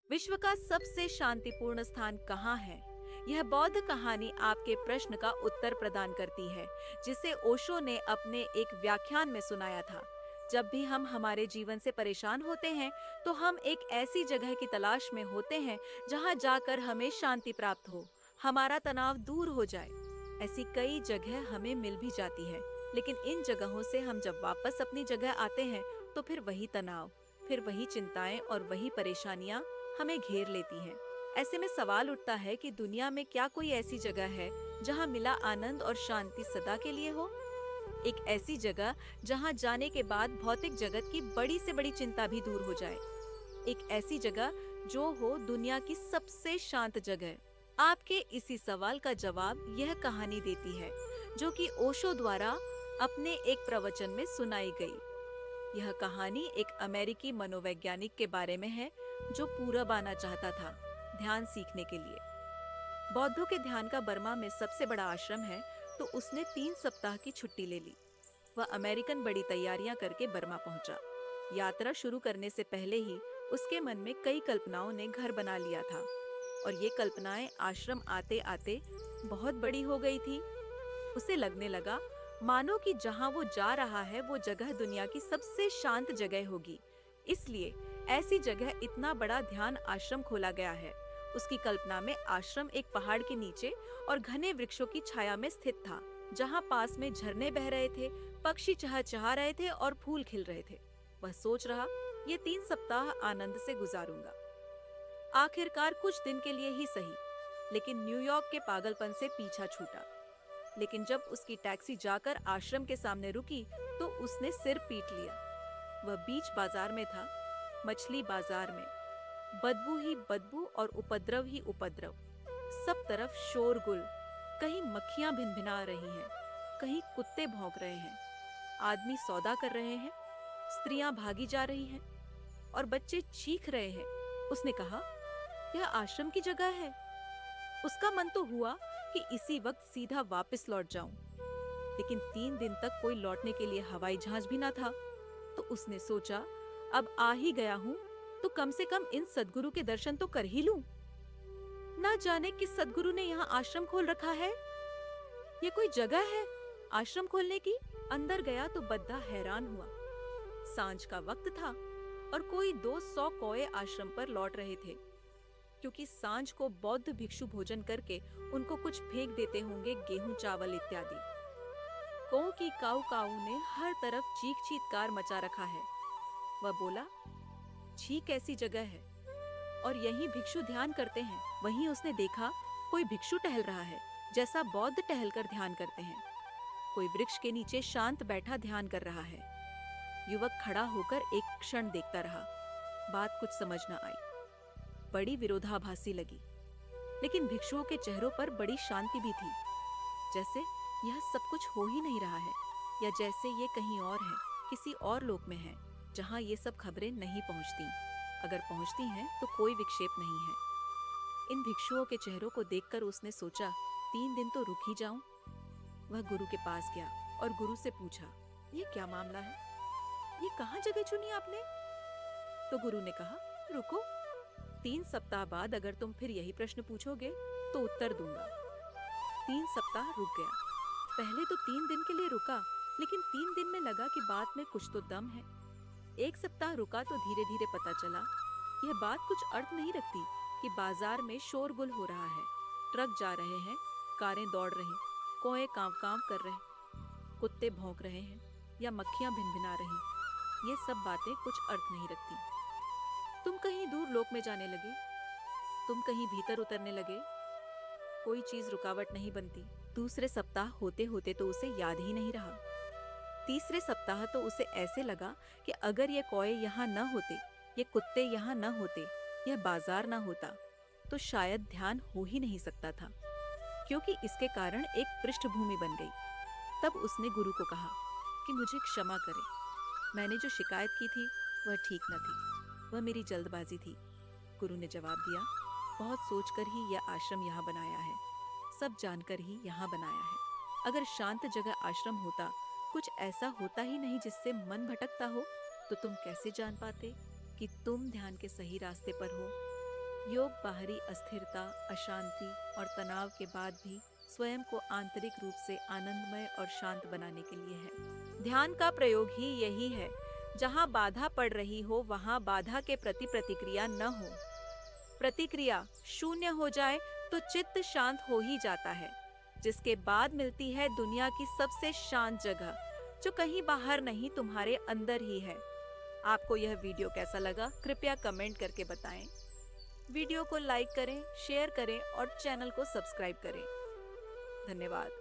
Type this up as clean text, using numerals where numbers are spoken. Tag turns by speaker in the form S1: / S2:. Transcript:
S1: विश्व का सबसे शांतिपूर्ण स्थान कहाँ है? यह बौद्ध कहानी आपके प्रश्न का उत्तर प्रदान करती है, जिसे ओशो ने अपने एक व्याख्यान में सुनाया था। जब भी हम हमारे जीवन से परेशान होते हैं, तो हम एक ऐसी जगह की तलाश में होते हैं जहां जाकर हमें शांति प्राप्त हो, हमारा तनाव दूर हो जाए। ऐसी कई जगह हमें मिल भी जाती है, लेकिन इन जगहों से हम जब वापस अपनी जगह आते हैं, तो फिर वही तनाव, फिर वही चिंताएं और वही परेशानियां हमें घेर लेती हैं। ऐसे में सवाल उठता है कि दुनिया में क्या कोई ऐसी जगह है जहां मिला आनंद और शांति सदा के लिए हो? एक ऐसी जगह जहां जाने के बाद भौतिक जगत की बड़ी से बड़ी चिंता भी दूर हो जाए। एक ऐसी जगह जो हो दुनिया की सबसे शांत जगह। आपके इसी सवाल का जवाब यह कहानी देती है, जो कि ओशो द्वारा अपने एक प्रवचन में सुनाई गई। यह कहानी एक अमेरिकी मनोवैज्ञानिक के बारे में है, जो पूरब आना चाहता था ध्यान सीखने के लिए। बौद्धों के ध्यान का बर्मा में सबसे बड़ा आश्रम है, तो उसने 3 सप्ताह की छुट्टी ले ली। वह अमेरिकन बड़ी तैयारियां करके बर्मा पहुंचा। यात्रा शुरू करने से पहले ही उसके मन में कई कल्पनाओं ने घर बना लिया था, और ये कल्पनाएं आश्रम आते आते बहुत बड़ी हो गई थी। उसे लगने लगा मानो कि जहां वो जा रहा है वो जगह दुनिया की सबसे शांत जगह होगी। इसलिए ऐसी जगह इतना बड़ा ध्यान आश्रम खोला गया है। उसकी कल्पना में आश्रम एक पहाड़ के नीचे और घने वृक्षों की छाया में स्थित था, जहां पास में झरने बह रहे थे, पक्षी चहचहा रहे थे और फूल खिल रहे थे। वह सोच रहा, ये 3 सप्ताह आनंद से गुजारूंगा। आखिरकार कुछ दिन के लिए ही सही, लेकिन न्यूयॉर्क के पागलपन से पीछा छूटा। लेकिन जब उसकी टैक्सी जाकर आश्रम के सामने रुकी, तो उसने सिर पीट लिया। वह बीच बाजार में था, मछली बाजार में। बदबू ही बदबू और उपद्रव ही उपद्रव। सब तरफ शोरगुल। कहीं मक्खियां भिनभिना रही हैं, कहीं कुत्ते भौंक रहे हैं, आदमी सौदा कर रहे हैं, स्त्रियां भागी जा रही हैं और बच्चे चीख रहे हैं। उसने कहा, यह आश्रम की जगह है। उसका मन तो हुआ कि इसी वक्त सीधा वापस लौट जाऊं, लेकिन 3 दिन तक कोई लौटने के लिए हवाई जहाज भी ना था। तो उसने सोचा, अब आ ही गया हूं, तो कम से कम इन सद्गुरु के दर्शन तो कर ही लूं। ना जाने किस सद्गुरु ने यहाँ आश्रम खोल रखा है। ये कोई जगह है आश्रम खोलने की? अंदर गया तो बद्दा हैरान हुआ। सांझ का वक्त था और कोई 200 कौए आश्रम पर लौट रहे थे, क्योंकि सांझ को बौद्ध भिक्षु भोजन करके उनको कुछ फेंक देते होंगे, गेहूं चावल इत्यादि। कौ की काऊ काऊ ने हर तरफ चीख चीतकार मचा रखा है। वह बोला, छी कैसी जगह है, और यहीं भिक्षु ध्यान करते हैं। वहीं उसने देखा कोई भिक्षु टहल रहा है, जैसा बौद्ध टहलकर ध्यान करते हैं। कोई वृक्ष के नीचे शांत बैठा ध्यान कर रहा है। युवक खड़ा होकर एक क्षण देखता रहा। बात कुछ समझ न आई, बड़ी विरोधाभासी लगी, लेकिन भिक्षुओं के चेहरों पर बड़ी शांति भी थी, जैसे यह सब कुछ हो ही नहीं रहा है, या जैसे ये कहीं और है, किसी और लोक में है, जहां ये सब खबरें नहीं पहुंचती। अगर पहुंचती हैं तो कोई विक्षेप नहीं है। इन भिक्षुओं के चेहरों को देखकर उसने सोचा, 3 दिन तो रुक ही जाऊं। वह गुरु के पास गया और गुरु से पूछा, ये क्या मामला है? ये कहाँ जगह चुनी आपने? तो गुरु ने कहा, रुको, 3 सप्ताह बाद अगर तुम फिर यही प्रश्न पूछोगे तो उत्तर दूंगा। 3 सप्ताह रुक गया। पहले तो 3 दिन के लिए रुका, लेकिन 3 दिन में लगा कि बात में कुछ तो दम है। 1 सप्ताह रुका तो धीरे धीरे पता चला, यह बात कुछ अर्थ नहीं रखती कि बाजार में शोरगुल हो रहा है, ट्रक जा रहे हैं, कारें दौड़ रही, कौए कांव कांव कर रहे, कुत्ते भौंक रहे हैं या मक्खियां भिनभिना रही। ये सब बातें कुछ अर्थ नहीं रखती। तुम कहीं दूर लोक में जाने लगे, तुम कहीं भीतर उतरने लगे, कोई चीज रुकावट नहीं बनती। दूसरे सप्ताह होते होते तो उसे याद ही नहीं रहा। तीसरे सप्ताह तो उसे ऐसे लगा कि अगर ये कौए यहाँ न होते, ये कुत्ते यहाँ न होते, यह बाजार न होता, तो शायद ध्यान हो ही नहीं सकता था, क्योंकि इसके कारण एक पृष्ठभूमि बन गई। तब उसने गुरु को कहा कि मुझे क्षमा करे, मैंने जो शिकायत की थी वह ठीक न थी, वह मेरी जल्दबाजी थी। गुरु ने जवाब दिया, बहुत सोचकर ही यह आश्रम यहाँ बनाया है, सब जानकर ही यहाँ बनाया है। अगर शांत जगह आश्रम होता, कुछ ऐसा होता ही नहीं जिससे मन भटकता हो, तो तुम कैसे जान पाते कि तुम ध्यान के सही रास्ते पर हो? योग बाहरी अस्थिरता, अशांति और तनाव के बाद भी स्वयं को आंतरिक रूप से आनंदमय और शांत बनाने के लिए है। ध्यान का प्रयोग ही यही है, जहाँ बाधा पड़ रही हो वहाँ बाधा के प्रति प्रतिक्रिया न हो। प्रतिक्रिया शून्य हो जाए तो चित्त शांत हो ही जाता है, जिसके बाद मिलती है दुनिया की सबसे शांत जगह, जो कहीं बाहर नहीं, तुम्हारे अंदर ही है। आपको यह वीडियो कैसा लगा, कृपया कमेंट करके बताएं। वीडियो को लाइक करें, शेयर करें और चैनल को सब्सक्राइब करें। धन्यवाद।